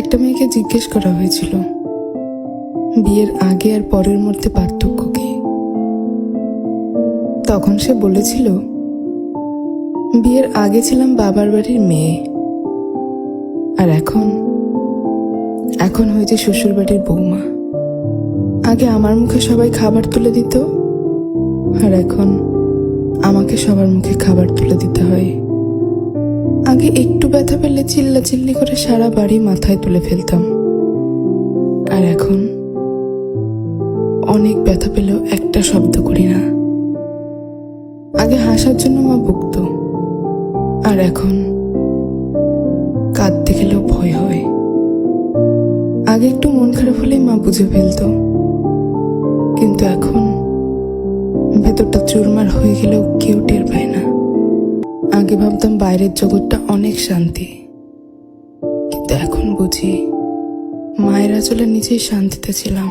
একটা মেয়েকে জিজ্ঞেস করা হয়েছিল বিয়ের আগে আর পরের মধ্যে পার্থক্য কি। তখন সে বলেছিল, বিয়ের আগে ছিলাম বাবার বাড়ির মেয়ে, আর এখন হয়েছে শ্বশুর বাড়ির বৌমা। আগে আমার মুখে সবাই খাবার তুলে দিত, আর এখন আমাকে সবার মুখে খাবার তুলে দিতে হয়। আগে একটু ব্যথা পেলে চিল্লাচিল্লি করে সারা বাড়ি মাথায় তুলে ফেলতাম, আর এখন অনেক ব্যথা পেলেও একটা শব্দ করি না। আগে হাসার জন্য মা বকতো, আর এখন কাঁদতে গেলেও ভয় হয়। আগে একটু মন খারাপ হলেই মা বুঝে ফেলতো, কিন্তু এখন ভেতরটা চুরমার হয়ে গেলেও কেউ টের পায় না। আগে ভাবতাম বাইরের জগৎটা অনেক শান্তি, কিন্তু এখন বুঝি মায়ের আঁচলের নিচেই শান্তিতে ছিলাম।